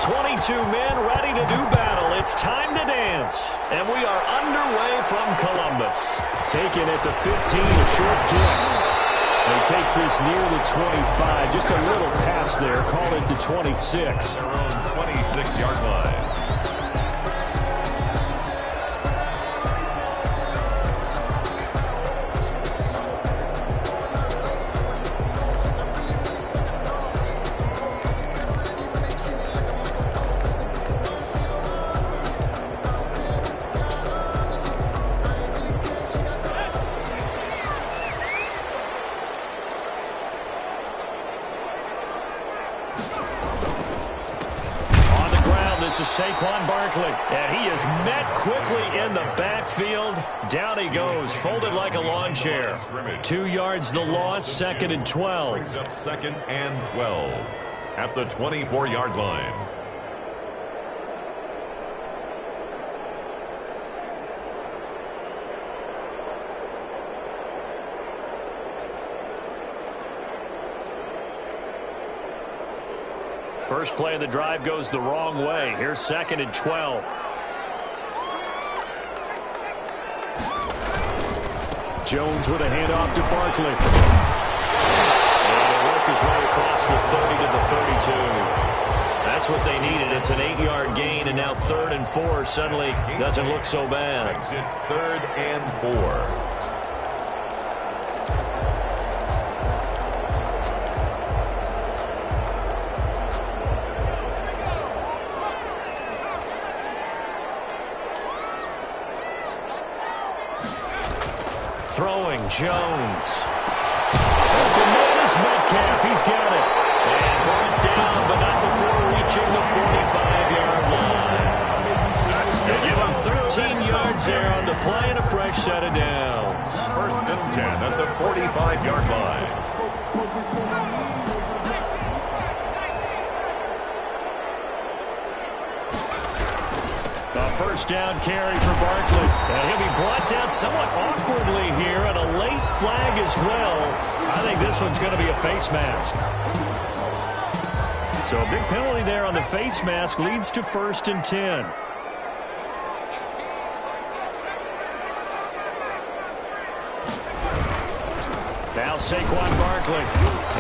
22 men ready to do battle. It's time to dance. And we are underway from Columbus. Taken at the 15, a short kick. And he takes this near the 25. Just a little pass there. Call it the 26. Their own 26-yard line. This is Saquon Barkley, and he is met quickly in the backfield. Down he goes, folded like a lawn chair. 2 yards the loss, 2nd and 12. Brings up 2nd and 12 at the 24-yard line. First play of the drive goes the wrong way. Here's 2nd and 12. Jones with a handoff to Barkley. And he'll work his way across the 30 to the 32. That's what they needed. It's an 8-yard gain, and now 3rd and 4 suddenly doesn't look so bad. Brings it 3rd and 4. Throwing, Jones. Open man is Metcalf. He's got it. And brought down, but not before reaching the 45-yard line. They give him 13 yards there on the play and a fresh set of downs. 1st and 10 at the 45-yard line. First down carry for Barkley. And he'll be brought down somewhat awkwardly here, and a late flag as well. I think this one's going to be a face mask. So a big penalty there on the face mask leads to 1st and 10. Now Saquon Barkley.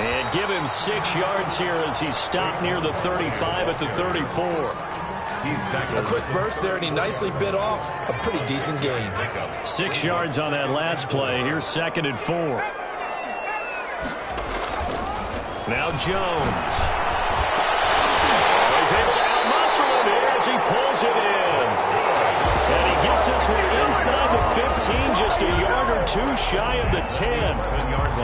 And give him 6 yards here as he's stopped near the 35 at the 34. A quick burst there, and he nicely bit off a pretty decent gain. 6 yards on that last play. Here's 2nd and 4. Now Jones. He's able to outmuscle him here as he pulls it in. And he gets this one inside the 15, just a yard or two shy of the 10.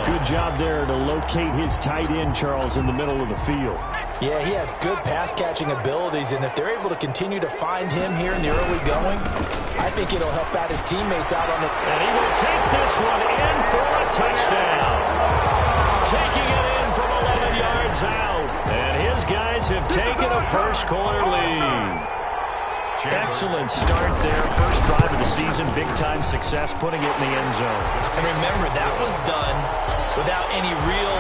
Good job there to locate his tight end, Charles, in the middle of the field. Yeah, he has good pass-catching abilities, and if they're able to continue to find him here in the early going, I think it'll help out his teammates out on the... And he will take this one in for a touchdown. Taking it in from 11 yards out. And his guys have taken a first-quarter lead. Excellent start there. First drive of the season, big-time success, putting it in the end zone. And remember, that was done without any real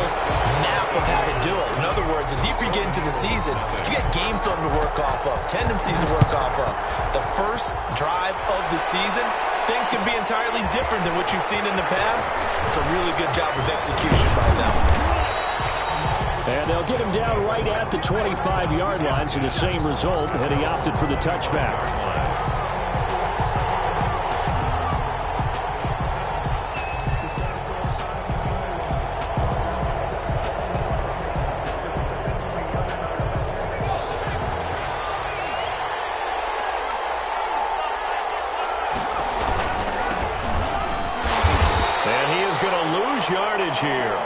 map of how to do it. In other words, the deeper you get into the season, you get game film to work off of, tendencies to work off of. The first drive of the season, things can be entirely different than what you've seen in the past. It's a really good job of execution by them. And they'll get him down right at the 25-yard line, so the same result had he opted for the touchback. And he is going to lose yardage here.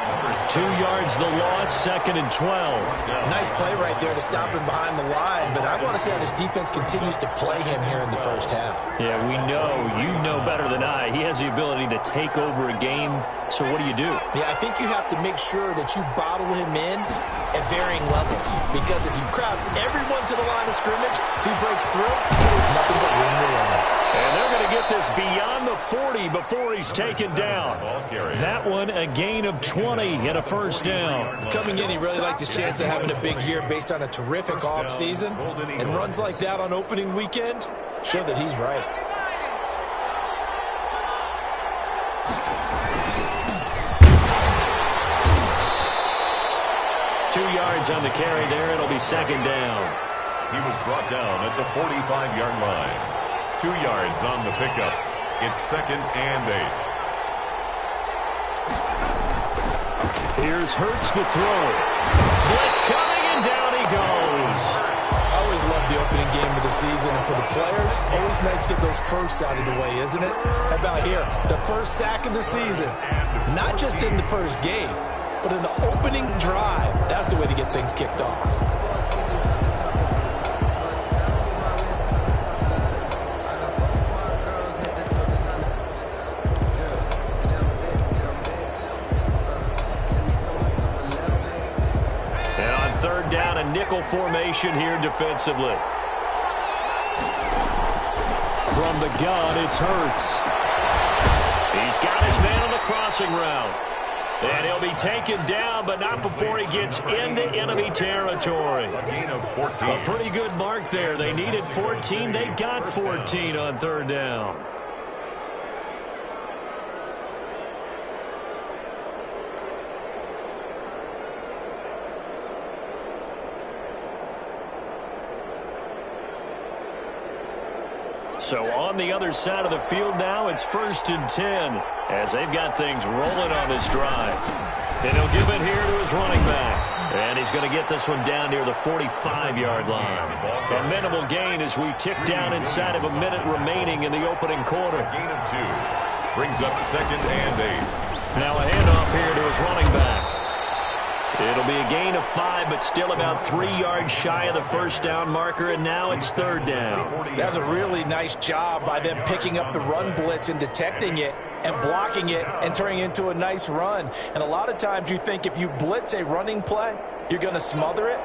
2 yards the loss, 2nd and 12. Nice play right there to stop him behind the line, but I want to see how this defense continues to play him here in the first half. Yeah, we know. You know better than I. He has the ability to take over a game, so what do you do? Yeah, I think you have to make sure that you bottle him in at varying levels, because if you crowd everyone to the line of scrimmage, if he breaks through, there's nothing but room to run. And they're going to get this beyond the 40 before he's taken down. That one, a gain of 20 and a first down. Coming in, he really liked his chance of having a big year based on a terrific offseason. And runs like that on opening weekend show that he's right. On the carry there, it'll be second down. He was brought down at the 45-yard line. 2 yards on the pickup. It's second and 8. Here's Hurts to throw. Blitz coming, and down he goes. I always love the opening game of the season, and for the players, always nice to get those firsts out of the way, isn't it? How about here? The first sack of the season. Not just in the first game, but in the opening drive. That's the way to get things kicked off. And on third down, a nickel formation here defensively. From the gun, it's Hurts. He's got his man on the crossing route. And he'll be taken down, but not before he gets into enemy territory. A gain of 14. A pretty good mark there. They needed 14. They got 14 on third down. So on the other side of the field now, it's 1st and 10 as they've got things rolling on this drive. And he'll give it here to his running back. And he's going to get this one down near the 45-yard line. A minimal gain as we tick down inside of a minute remaining in the opening quarter. A gain of 2. Brings up second and 8. Now a handoff here to his running back. It'll be a gain of 5, but still about 3 yards shy of the first down marker, and now it's third down. That's a really nice job by them picking up the run blitz and detecting it and blocking it and turning it into a nice run. And a lot of times you think if you blitz a running play, you're going to smother it.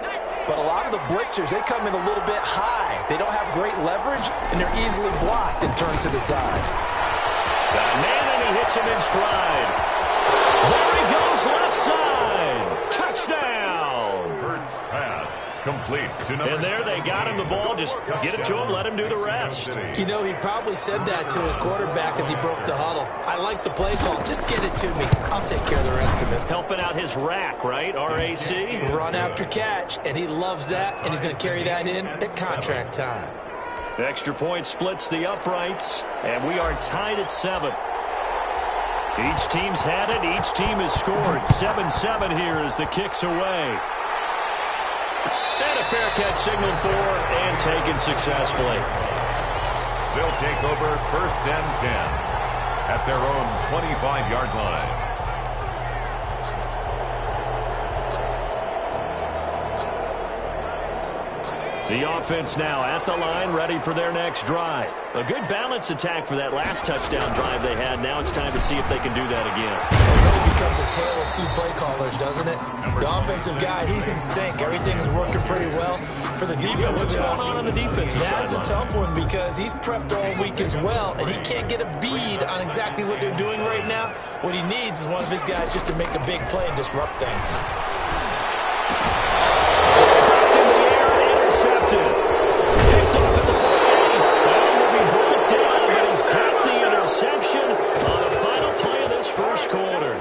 But a lot of the blitzers, they come in a little bit high. They don't have great leverage, and they're easily blocked and turned to the side. Got a man, and he hits him in stride. There he goes, left side. Touchdown. Hurts pass complete to number And there they got him the ball. Just get it to him, let him do the rest. You know, he probably said that to his quarterback as he broke the huddle. I like the play call. Just get it to me. I'll take care of the rest of it. Helping out his rack, right? R-A-C? Run after catch, and he loves that, and he's going to carry that in at contract time. Extra point splits the uprights, and we are tied at 7. Each team's had it. Each team has scored. 7-7 here as the kick's away. And a fair catch signaled for and taken successfully. They'll take over 1st and 10 at their own 25-yard line. The offense now at the line, ready for their next drive. A good balanced attack for that last touchdown drive they had. Now it's time to see if they can do that again. It really becomes a tale of 2 play callers, doesn't it? The offensive guy, he's in sync. Everything is working pretty well. For the defensive What's guy, going on the defensive side? that's a tough one because he's prepped all week as well, and he can't get a bead on exactly what they're doing right now. What he needs is one of his guys just to make a big play and disrupt things. Intercepted. Picked off at the 48. That will be brought down, but he's got the interception on the final play of this first quarter.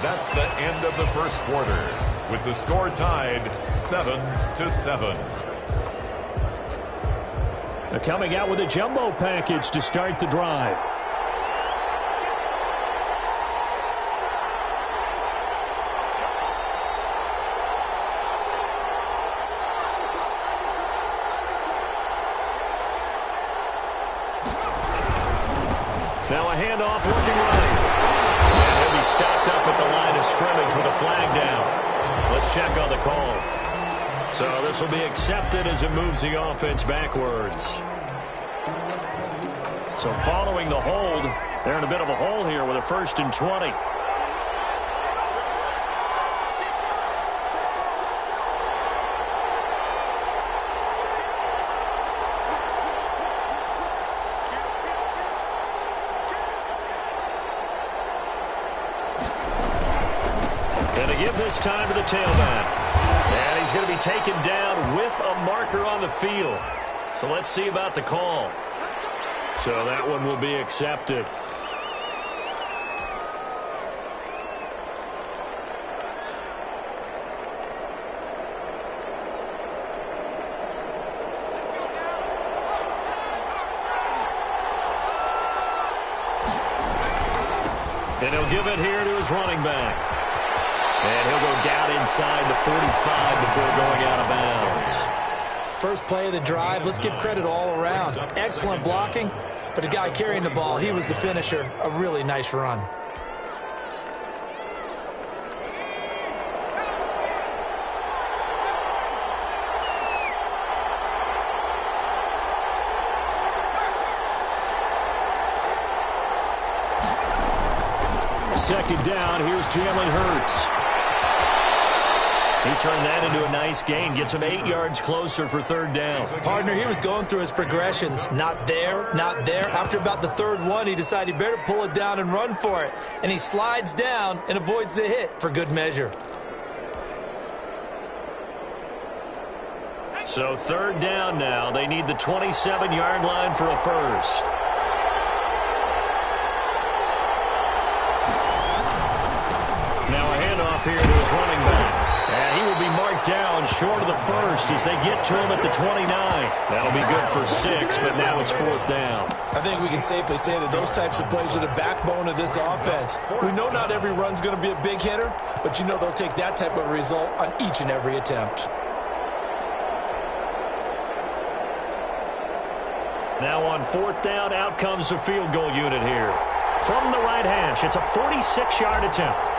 That's the end of the first quarter, with the score tied 7-7. They're coming out with a jumbo package to start the drive. Now a handoff working right. And he'll be stopped up at the line of scrimmage with a flag down. Let's check on the call. So this will be accepted as it moves the offense backwards. So following the hold, they're in a bit of a hole here with a 1st and 20. give this time to the tailback. And he's going to be taken down with a marker on the field. So let's see about the call. So that one will be accepted. And he'll give it here to his running back. And he'll go down inside the 45 before going out of bounds. First play of the drive, let's give credit all around. Excellent blocking, but the guy carrying the ball, he was the finisher. A really nice run. Second down, here's Jalen Hurts. He turned that into a nice gain, gets him 8 yards closer for third down. Partner, he was going through his progressions. Not there, not there. After about the third one, he decided he better pull it down and run for it. And he slides down and avoids the hit for good measure. So third down now. They need the 27-yard line for a first. Now a handoff here to his running back. And he will be marked down short of the first as they get to him at the 29. That'll be good for 6, but now it's fourth down. I think we can safely say that those types of plays are the backbone of this offense. We know not every run's going to be a big hitter, but you know they'll take that type of result on each and every attempt. Now on fourth down, out comes the field goal unit here. From the right hash, it's a 46-yard attempt.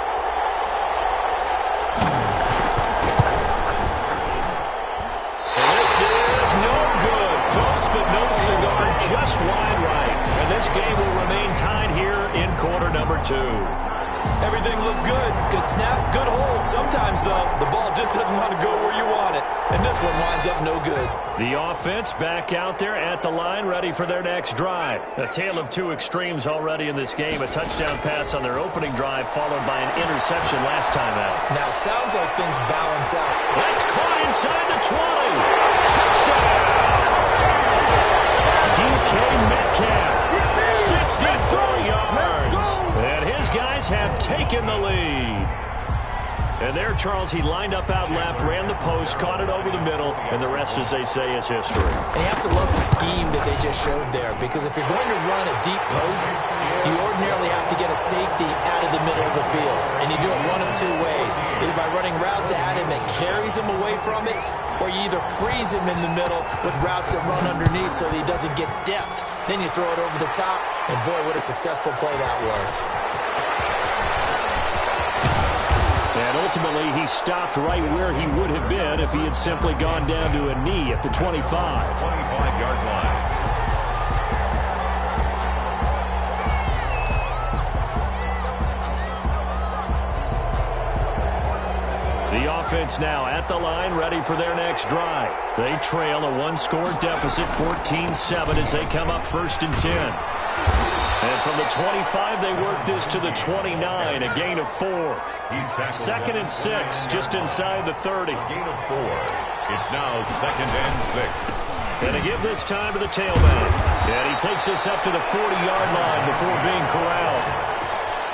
But no cigar, just wide right. And this game will remain tied here in quarter number 2. Everything looked good. Good snap, good hold. Sometimes, though, the ball just doesn't want to go where you want it. And this one winds up no good. The offense back out there at the line, ready for their next drive. A tale of two extremes already in this game. A touchdown pass on their opening drive, followed by an interception last time out. Now, it sounds like things balance out. That's caught inside the 20. Touchdown! DK Metcalf, 64 yards. And his guys have taken the lead. And there, Charles, he lined up out left, ran the post, caught it over the middle, and the rest, as they say, is history. And you have to love the scheme that they just showed there, because if you're going to run a deep post, you ordinarily have to get a safety out of the middle of the field. And you do it one of two ways, either by running routes at him that carries him away from it, or you either freeze him in the middle with routes that run underneath so that he doesn't get depth. Then you throw it over the top, and boy, what a successful play that was. And ultimately, he stopped right where he would have been if he had simply gone down to a knee at the 25. 25-yard line. The offense now at the line, ready for their next drive. They trail a one-score deficit, 14-7, as they come up first and 10. And from the 25, they work this to the 29, a gain of 4. Second and 6, just inside the 30. Gain of 4. It's now second and 6. And to give this time to the tailback. And he takes us up to the 40-yard line before being corralled.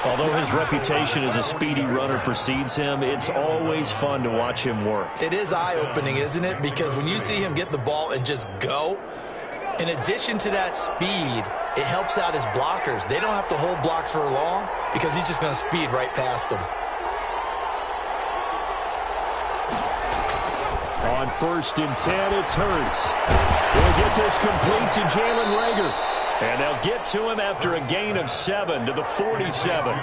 Although his reputation as a speedy runner precedes him, it's always fun to watch him work. It is eye-opening, isn't it? Because when you see him get the ball and just go, in addition to that speed, it helps out his blockers. They don't have to hold blocks for long because he's just going to speed right past them. On first and 10, it's Hurts. He'll get this complete to Jalen Reagor. And they'll get to him after a gain of 7 to the 47.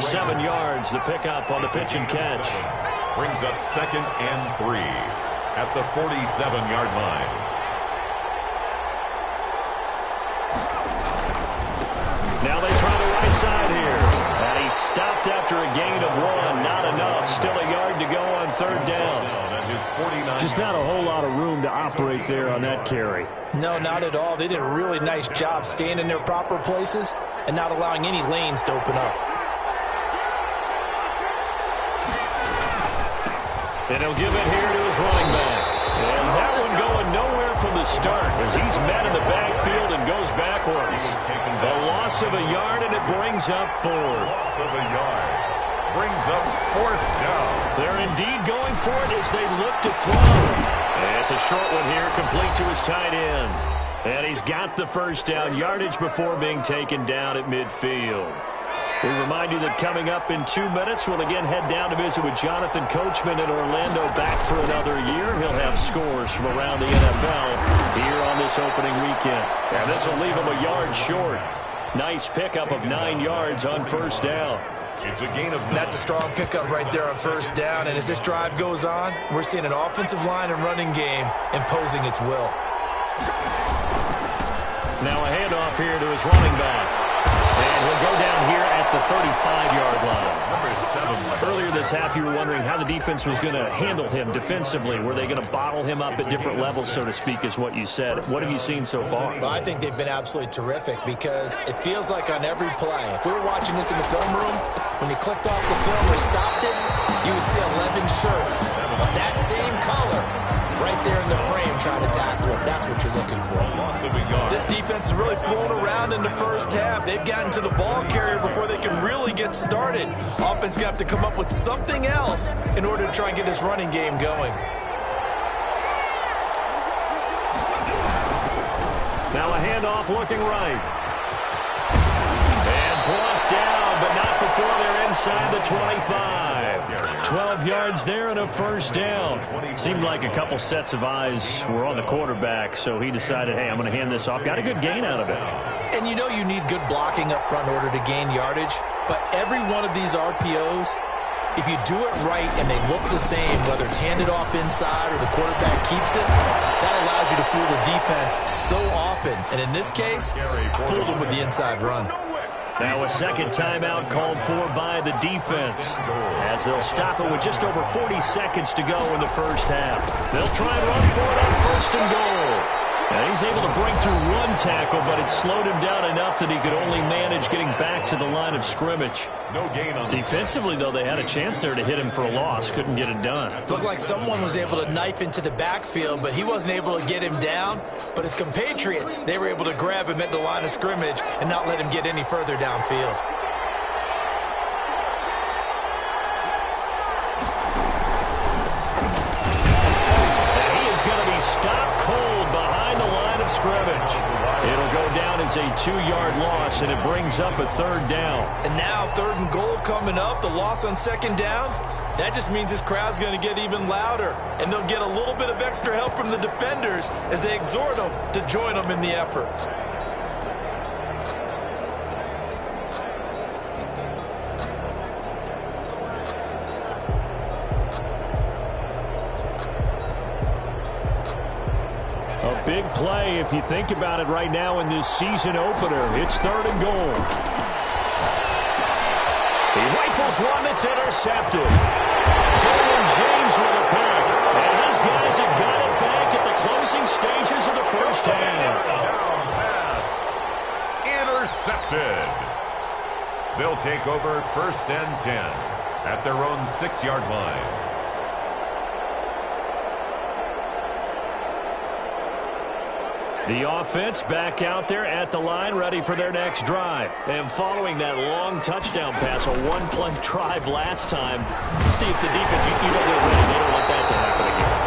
7 yards, the pickup on the pitch and catch. Brings up second and 3 at the 47-yard line. Now they try the right side here. And he stopped after a gain of 1. Not enough. Still a yard to go on third down. Just not a whole lot of room to operate there on that carry. No, not at all. They did a really nice job staying in their proper places and not allowing any lanes to open up. And he'll give it here to his running back. And that one going nowhere from the start as he's met in the backfield and goes backwards. A loss of a yard, and it brings up fourth. Loss of a yard. Brings up fourth down. They're indeed going for it as they look to throw. And it's a short one here, complete to his tight end. And he's got the first down, yardage before being taken down at midfield. We remind you that coming up in 2 minutes, we'll again head down to visit with Jonathan Coachman in Orlando, back for another year. He'll have scores from around the NFL here on this opening weekend. And this will leave him a yard short. Nice pickup of 9 yards on first down. It's a gain of 9. That's a strong pickup right there on first down. And as this drive goes on, we're seeing an offensive line and running game imposing its will. Now a handoff here to his running back. And he'll go down here at the 35-yard line. Number 7. Earlier this half, you were wondering how the defense was going to handle him defensively. Were they going to bottle him up at different levels, so to speak, is what you said. What have you seen so far? Well, I think they've been absolutely terrific because it feels like on every play, if we were watching this in the film room, when you clicked off the film or stopped it, you would see 11 shirts of that same color right there in the frame trying to tackle it. That's what you're looking for. Loss of a yard. This defense is really flown around in the first half. They've gotten to the ball carrier before they can really get started. Offense going to have to come up with something else in order to try and get this running game going. Now a handoff looking right. And brought down, but not before they're inside the 25. 12 yards there and a first down. Seemed like a couple sets of eyes were on the quarterback, so he decided, hey, I'm going to hand this off. Got a good gain out of it. And you know you need good blocking up front in order to gain yardage, but every one of these RPOs, if you do it right and they look the same, whether it's handed off inside or the quarterback keeps it, that allows you to fool the defense so often. And in this case, fooled them with the inside run. Now a second timeout called for by the defense as they'll stop it with just over 40 seconds to go in the first half. They'll try and run for it on first and goal. And he's able to break through one tackle, but it slowed him down enough that he could only manage getting back to the line of scrimmage. No gain on defensively, though, they had a chance there to hit him for a loss. Couldn't get it done. Looked like someone was able to knife into the backfield, but he wasn't able to get him down. But his compatriots, they were able to grab him at the line of scrimmage and not let him get any further downfield. And he is going to be stopped cold behind the line of scrimmage. It'll go down as a 2-yard loss, and it brings up a third down. And now third and goal coming up, the loss on second down. That just means this crowd's going to get even louder, and they'll get a little bit of extra help from the defenders as they exhort them to join them in the effort. A big play, if you think about it right now in this season opener. It's third and goal. He rifles one that's intercepted. Dorian James with a pick. And his guys have got it back at the closing stages of the first half. Down pass. Intercepted. They'll take over first and 10 at their own 6-yard line. The offense back out there at the line, ready for their next drive. And following that long touchdown pass, a one-play drive last time, see if the defense, you know they're ready. They don't want that to happen again.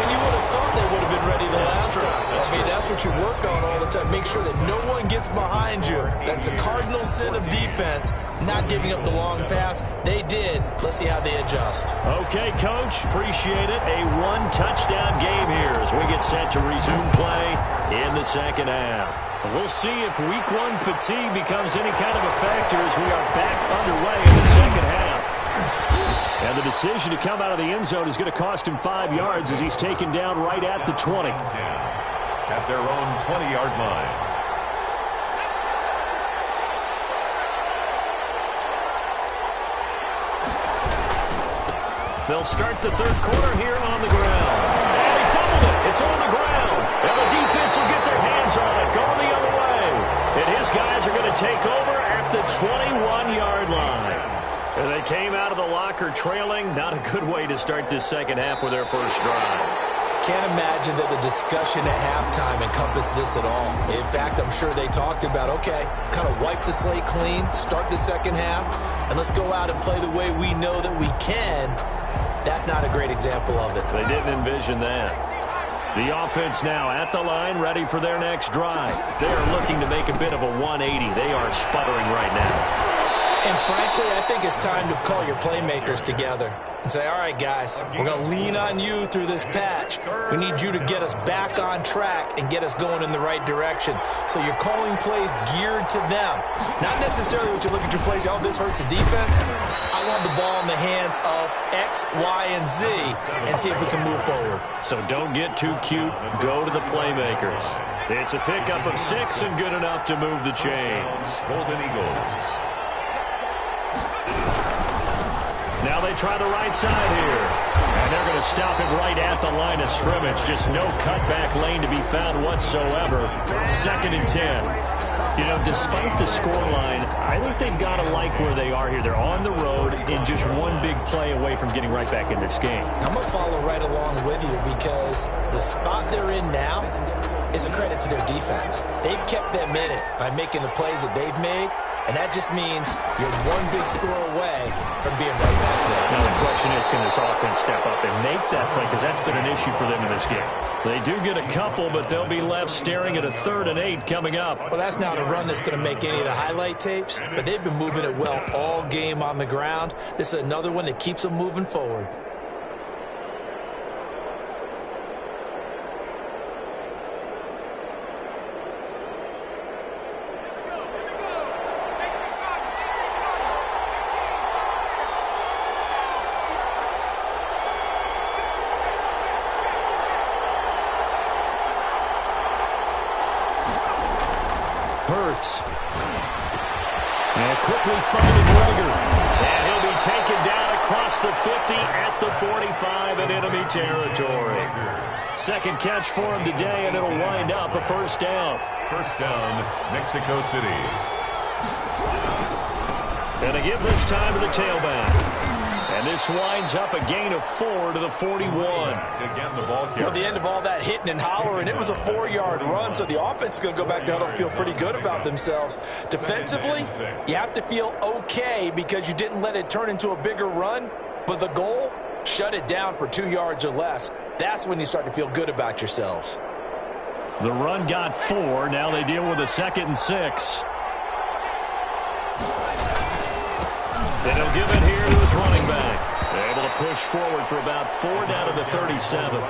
And you would have thought they would have been ready the last time. That's what you work on all the time. Make sure that no one gets behind you. That's the cardinal sin of defense, not giving up the long pass. They did. Let's see how they adjust. Okay, Coach, appreciate it. A one-touchdown game here as we get set to resume play in the second half. We'll see if week 1 fatigue becomes any kind of a factor as we are back underway in the second half. And the decision to come out of the end zone is going to cost him 5 yards as he's taken down right at the 20. At their own 20-yard line. They'll start the third quarter here on the ground. And he fumbled it. It's on the ground. And the defense will get their hands on it, going the other way. And his guys are going to take over at the 21-yard line. And they came out of the locker trailing. Not a good way to start this second half with their first drive. Can't imagine that the discussion at halftime encompassed this at all. In fact, I'm sure they talked about, okay, kind of wipe the slate clean, start the second half, and let's go out and play the way we know that we can. That's not a great example of it. They didn't envision that. The offense now at the line, ready for their next drive. They are looking to make a bit of a 180. They are sputtering right now. And frankly, I think it's time to call your playmakers together and say, all right, guys, we're going to lean on you through this patch. We need you to get us back on track and get us going in the right direction. So you're calling plays geared to them. Not necessarily what you look at your plays, oh, this hurts the defense. I want the ball in the hands of X, Y, and Z and see if we can move forward. So don't get too cute. Go to the playmakers. It's a pickup of 6 and good enough to move the chains. Golden Eagles. Now they try the right side here. And they're going to stop it right at the line of scrimmage. Just no cutback lane to be found whatsoever. 2nd and 10. You know, despite the scoreline, I think they've got to like where they are here. They're on the road and just one big play away from getting right back in this game. I'm going to follow right along with you because the spot they're in now is a credit to their defense. They've kept them in it by making the plays that they've made. And that just means you're one big score away from being right back there. Now the question is, can this offense step up and make that play? Because that's been an issue for them in this game. They do get a couple, but they'll be left staring at a 3rd and 8 coming up. Well, that's not a run that's going to make any of the highlight tapes, but they've been moving it well all game on the ground. This is another one that keeps them moving forward. And quickly finding Rager. And he'll be taken down across the 50 at the 45 in enemy territory. 2nd catch for him today, and it'll wind up a 1st down. 1st down, Mexico City. And a give this time to the tailback. And this winds up a gain of 4 to the 41. Again, the ball carrier. Well, the end of all that hitting and hollering, it was a 4-yard run, so the offense is going to go back down and feel pretty good about themselves. Defensively, you have to feel okay because you didn't let it turn into a bigger run, but the goal, shut it down for 2 yards or less. That's when you start to feel good about yourselves. The run got 4. Now they deal with a 2nd and 6. Then he'll give it here to his running back. They're able to push forward for about 4 down to the 37.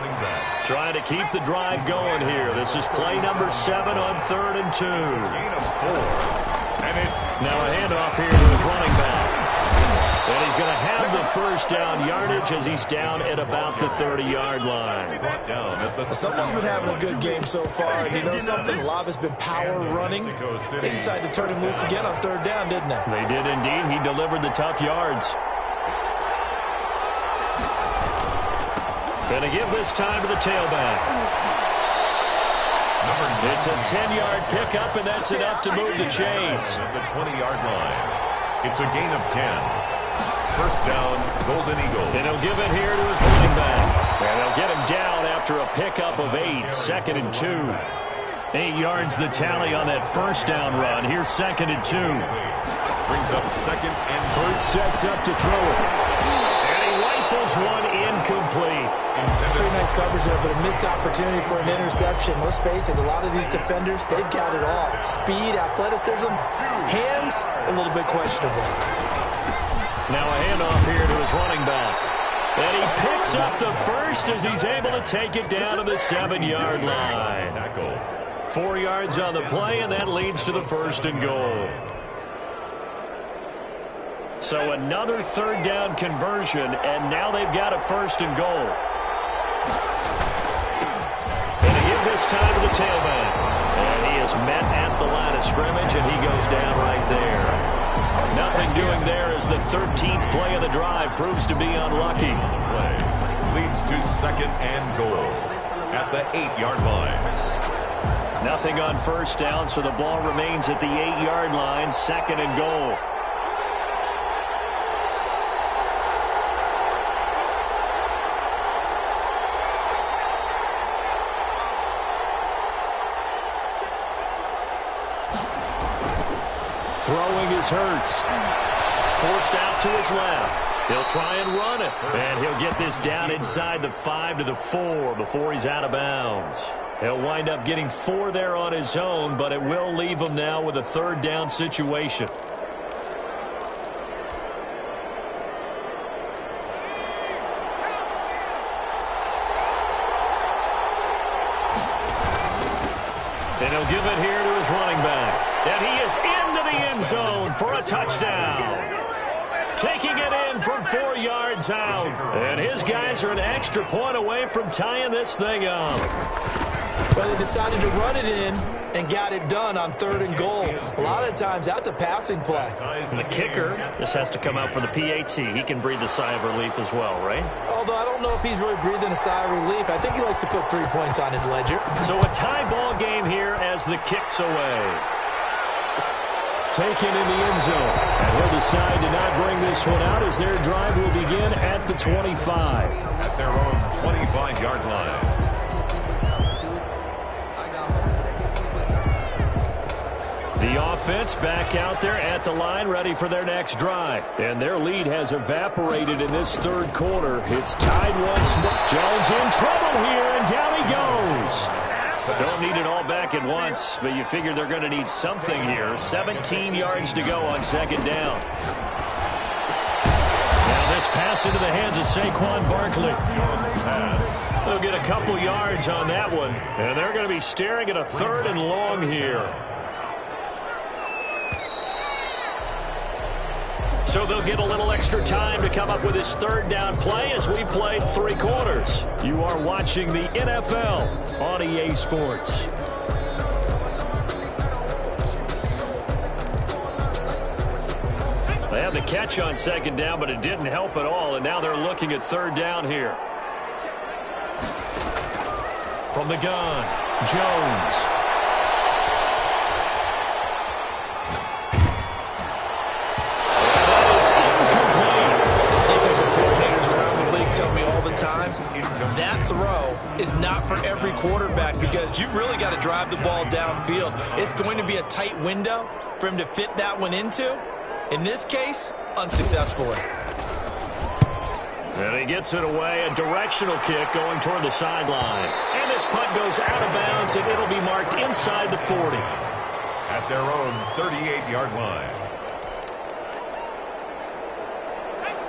Trying to keep the drive going here. This is play number 7 on 3rd and 2. Now a handoff here to his running back. And he's going to have the 1st down yardage as he's down at about the 30-yard line. Someone's been having a good game so far, and you know something? A lot of it's been power running. They decided to turn him loose again on 3rd down, didn't they? They did indeed. He delivered the tough yards. Going to give this time to the tailback. It's a 10-yard pickup, and that's enough to move the chains. At the 20-yard line. It's a gain of 10. 1st down, Golden Eagles. And he'll give it here to his running back. And they'll get him down after a pickup of 8, 2nd and 2. 8 yards the tally on that 1st down run. Here's 2nd and 2. Brings up 2nd and 2. Hurts sets up to throw it. And he rifles one incomplete. Pretty nice coverage there, but a missed opportunity for an interception. Let's face it, a lot of these defenders, they've got it all. Speed, athleticism, hands, a little bit questionable. Now a handoff here to his running back. And he picks up the 1st as he's able to take it down to the 7-yard line. 4 yards on the play, and that leads to the 1st and goal. So another 3rd down conversion, and now they've got a 1st and goal. And they give this time to the tailback. And he is met at the line of scrimmage, and he goes down right there. Nothing doing there as the 13th play of the drive proves to be unlucky. Leads to 2nd and goal at the 8-yard line. Nothing on 1st down, so the ball remains at the 8-yard line, 2nd and goal. Throwing is Hurts. Forced out to his left. He'll try and run it. And he'll get this down inside the 5 to the 4 before he's out of bounds. He'll wind up getting 4 there on his own, but it will leave him now with a third down situation. And he'll give it here to his running back. And he is into the end zone for a touchdown. Taking it in from 4 yards out. And his guys are an extra point away from tying this thing up. Well, they decided to run it in and got it done on 3rd and goal. A lot of times, that's a passing play. And the kicker just has to come out for the PAT. He can breathe a sigh of relief as well, right? Although I don't know if he's really breathing a sigh of relief. I think he likes to put 3 points on his ledger. So a tie ball game here as the kick's away. Taken in the end zone. And he'll decide to not bring this one out as their drive will begin at the 25. At their own 25-yard line. The offense back out there at the line, ready for their next drive. And their lead has evaporated in this 3rd quarter. It's tied once more. Jones in trouble here, and down he goes. Don't need it all back at once, but you figure they're going to need something here. 17 yards to go on 2nd down. Now this pass into the hands of Saquon Barkley. They'll get a couple yards on that one, and they're going to be staring at a 3rd and long here. So they'll get a little extra time to come up with this 3rd down play as we played 3 quarters. You are watching the NFL on EA Sports. They had the catch on 2nd down, but it didn't help at all, and now they're looking at 3rd down here. From the gun, Jones. Tell me all the time, that throw is not for every quarterback because you've really got to drive the ball downfield. It's going to be a tight window for him to fit that one into. In this case, unsuccessfully. And he gets it away, a directional kick going toward the sideline. And this punt goes out of bounds, and it'll be marked inside the 40. At their own 38-yard line.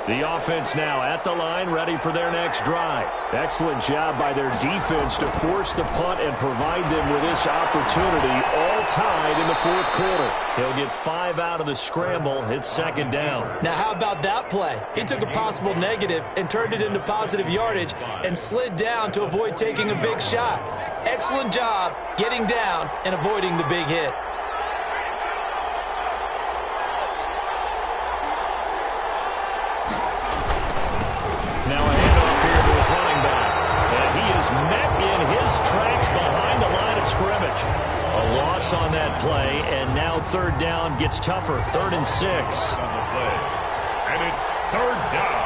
The offense now at the line, ready for their next drive. Excellent job by their defense to force the punt and provide them with this opportunity, all tied in the 4th quarter. He'll get 5 out of the scramble. It's 2nd down. Now, how about that play? He took a possible negative and turned it into positive yardage and slid down to avoid taking a big shot. Excellent job getting down and avoiding the big hit. Now a handoff here to his running back. And he is met in his tracks behind the line of scrimmage. A loss on that play, and now 3rd down gets tougher. 3rd and 6. On the play. And it's 3rd down.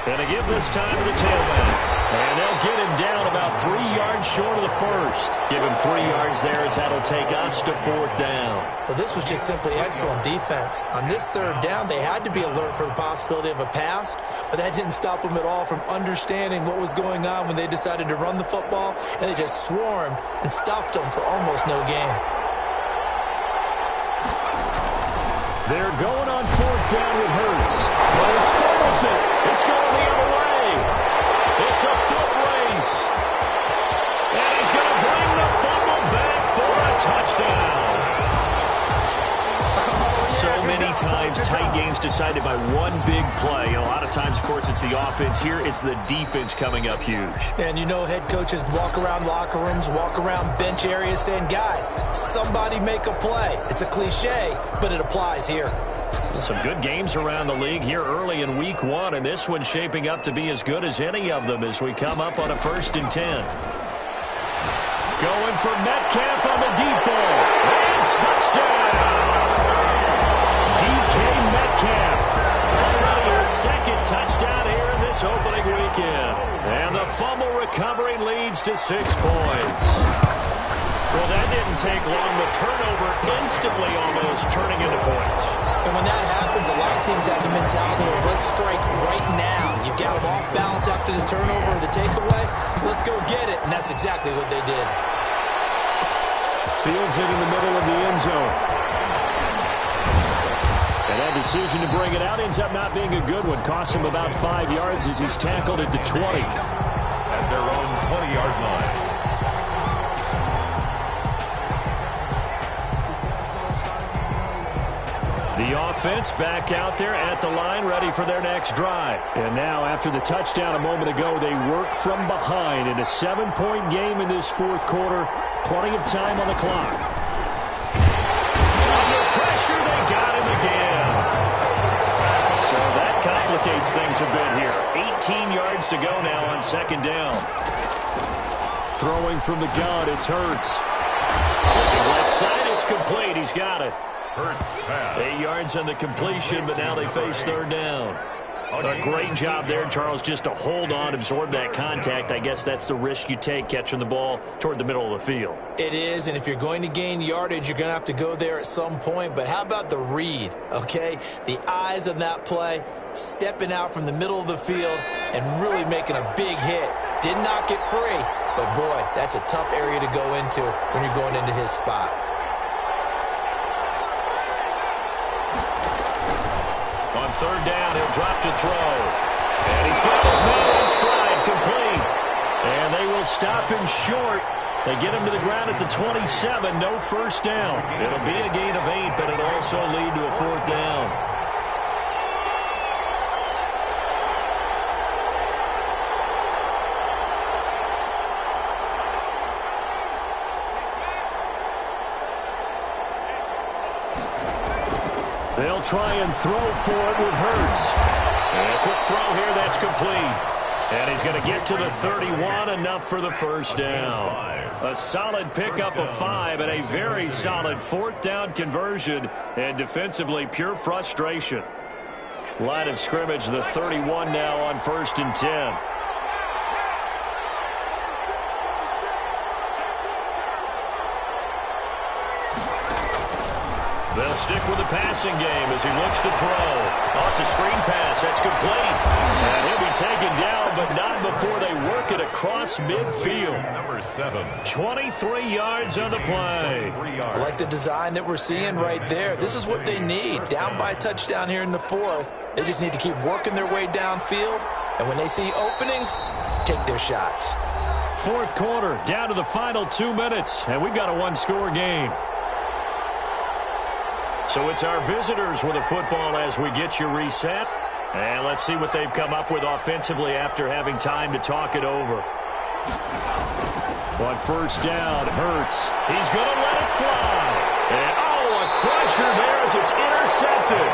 And they give this time to the tailback. And they'll get him down about 3 yards short of the 1st. Give him 3 yards there as that'll take us to 4th down. Well, this was just simply excellent defense. On this 3rd down, they had to be alert for the possibility of a pass, but that didn't stop them at all from understanding what was going on when they decided to run the football, and they just swarmed and stuffed them for almost no gain. They're going on 4th down with Hurts. But it's fumbles it. It's going the other way. It's a foot race. And he's going to bring the fumble back for a touchdown. So many times, tight games decided by one big play. A lot of times, of course, it's the offense. Here, it's the defense coming up huge. And you know head coaches walk around locker rooms, walk around bench areas saying, guys, somebody make a play. It's a cliche, but it applies here. Some good games around the league here early in week 1, and this one's shaping up to be as good as any of them as we come up on a 1st and 10. Going for Metcalf on the deep ball. And touchdown! DK Metcalf. Already his 2nd touchdown here in this opening weekend. And the fumble recovery leads to 6 points. Well, that didn't take long. The turnover instantly almost turning into points. And when that happens, a lot of teams have the mentality of let's strike right now. You've got them off balance after the turnover or the takeaway. Let's go get it. And that's exactly what they did. Fields it in the middle of the end zone. And that decision to bring it out ends up not being a good one. Cost him about 5 yards as he's tackled at the 20. At their own 20-yard line. The offense back out there at the line, ready for their next drive. And now, after the touchdown a moment ago, they work from behind in a 7-point game in this fourth quarter. Plenty of time on the clock. Under pressure, they got him again. So that complicates things a bit here. 18 yards to go now on second down. Throwing from the gun, it's Hurts. Looking left side, it's complete. He's got it. 8 yards on the completion, but now they face third down. A great job there, Charles, just to hold on, absorb that contact. I guess that's the risk you take catching the ball toward the middle of the field. It is, and if you're going to gain yardage, you're going to have to go there at some point. But how about the read, okay? The eyes of that play, stepping out from the middle of the field and really making a big hit. Did not get free, but, boy, that's a tough area to go into when you're going into his spot. On third down, he'll drop to throw. And he's got his man in stride, complete. And they will stop him short. They get him to the ground at the 27, no first down. It'll be a gain of 8, but it'll also lead to a fourth down. They'll try and throw for it with Hurts. And a quick throw here, that's complete. And he's going to get to the 31, enough for the first down. A solid pickup of 5 and a very solid fourth down conversion. And defensively, pure frustration. Line of scrimmage, the 31 now on 1st and 10. They'll stick with the passing game as he looks to throw. Oh, it's a screen pass. That's complete. And he'll be taken down, but not before they work it across midfield. Number 7. 23 yards on the play. I like the design that we're seeing right there. This is what they need. Down by a touchdown here in the fourth. They just need to keep working their way downfield. And when they see openings, take their shots. Fourth quarter, down to the final 2 minutes. And we've got a one-score game. So it's our visitors with a football as we get you reset. And let's see what they've come up with offensively after having time to talk it over. On first down, Hurts. He's going to let it fly. And, oh, a crusher there as it's intercepted.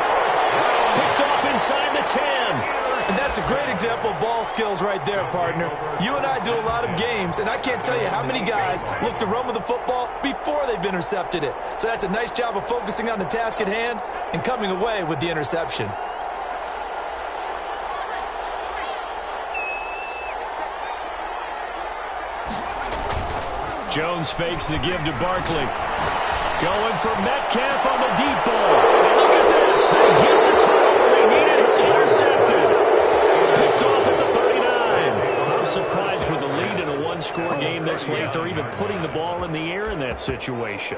Picked off inside the 10. And that's a great example of ball skills right there, partner. You and I do a lot of games, and I can't tell you how many guys look to run with the football before they've intercepted it. So that's a nice job of focusing on the task at hand and coming away with the interception. Jones fakes the give to Barkley. Going for Metcalf on the deep ball. And look at this. They get the turnover they needed. It's intercepted. Picked off at the 39. I'm surprised with the lead in a one-score game this late. They're even putting the ball in the air in that situation.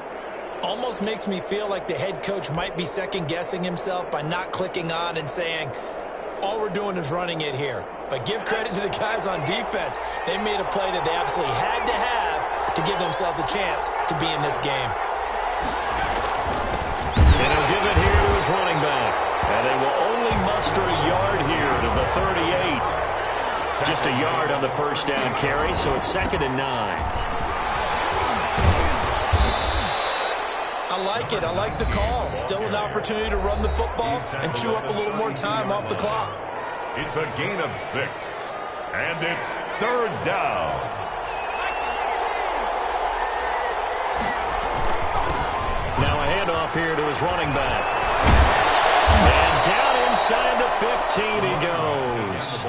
Almost makes me feel like the head coach might be second-guessing himself by not clicking on and saying, all we're doing is running it here. But give credit to the guys on defense. They made a play that they absolutely had to have to give themselves a chance to be in this game. And he'll give it here to his running back. And they will only muster a yard here to the 38. Just a yard on the first down carry, so it's 2nd and 9. I like it. I like the call. Still an opportunity to run the football and chew up a little more time off the clock. It's a gain of 6. And it's 3rd down. Now a handoff here to his running back. And down inside the 15 he goes.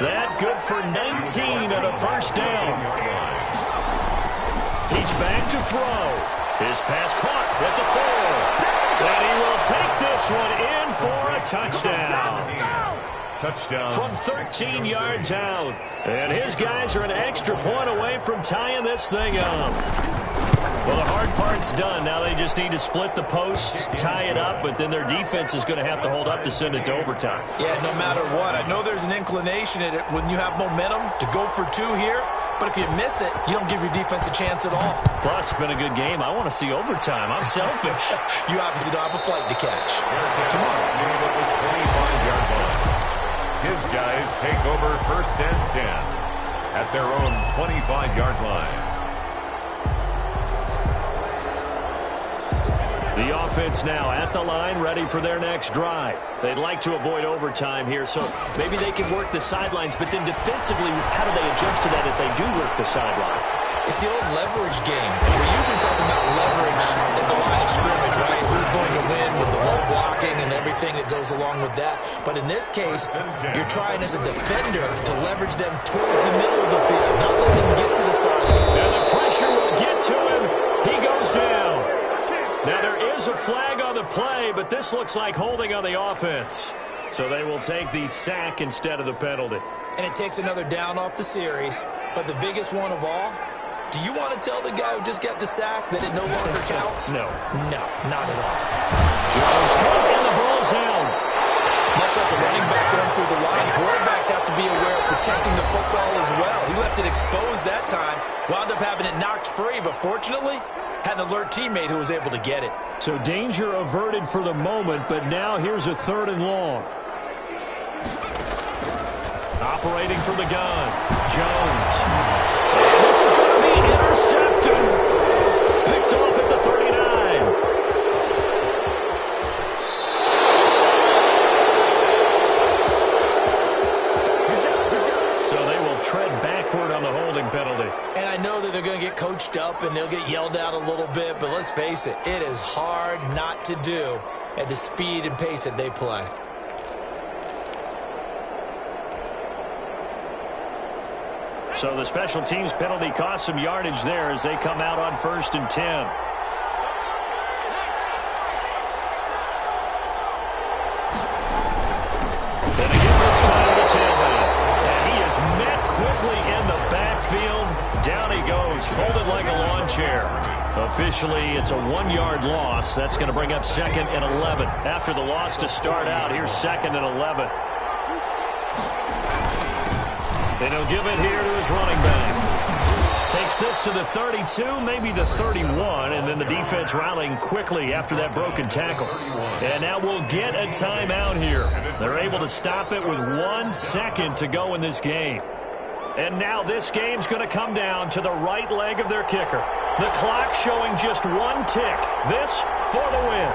That good for 19 and a first down. He's back to throw. His pass caught at the 4. And he will take this one in for a touchdown. Touchdown. From 13 yards out. And his guys are an extra point away from tying this thing up. Well, the hard part's done. Now they just need to split the posts, tie it up, but then their defense is going to have to hold up to send it to overtime. Yeah, no matter what. I know there's an inclination in it when you have momentum to go for 2 here, but if you miss it, you don't give your defense a chance at all. Plus, it's been a good game. I want to see overtime. I'm selfish. You obviously don't have a flight to catch. Tomorrow. The 25-yard line. His guys take over 1st and 10 at their own 25-yard line. The offense now at the line, ready for their next drive. They'd like to avoid overtime here, so maybe they can work the sidelines, but then defensively, how do they adjust to that if they do work the sideline? It's the old leverage game. And we're usually talking about leverage at the line of scrimmage, right? Who's going to win with the low blocking and everything that goes along with that. But in this case, you're trying as a defender to leverage them towards the middle of the field, not let them get to the sideline. And the pressure will get to him. He goes down. Now, there is a flag on the play, but this looks like holding on the offense. So they will take the sack instead of the penalty. And it takes another down off the series. But the biggest one of all, do you want to tell the guy who just got the sack that it no longer counts? No. No, not at all. Jones hit, and the ball's out. Much like a running back going through the line, quarterbacks have to be aware of protecting the football as well. He left it exposed that time, wound up having it knocked free, but fortunately, had an alert teammate who was able to get it. So danger averted for the moment, but now here's a 3rd and long. Operating from the gun, Jones. And this is going to be intercepted. Picked off at the 39. So they will tread backward on the holding penalty. And I know that they're going to get coached up and they'll get yelled at a little bit, but let's face it, it is hard not to do at the speed and pace that they play. So the special teams penalty cost some yardage there as they come out on 1st and 10. Then again this time to the tailback. And he is met quickly in the backfield. Down he goes, folded like a lawn chair. Officially, it's a 1-yard loss. That's going to bring up 2nd and 11. After the loss to start out, here's 2nd and 11. And he'll give it here to his running back. Takes this to the 32, maybe the 31, and then the defense rallying quickly after that broken tackle. And now we'll get a timeout here. They're able to stop it with 1 second to go in this game. And now this game's going to come down to the right leg of their kicker. The clock showing just 1 tick. This for the win.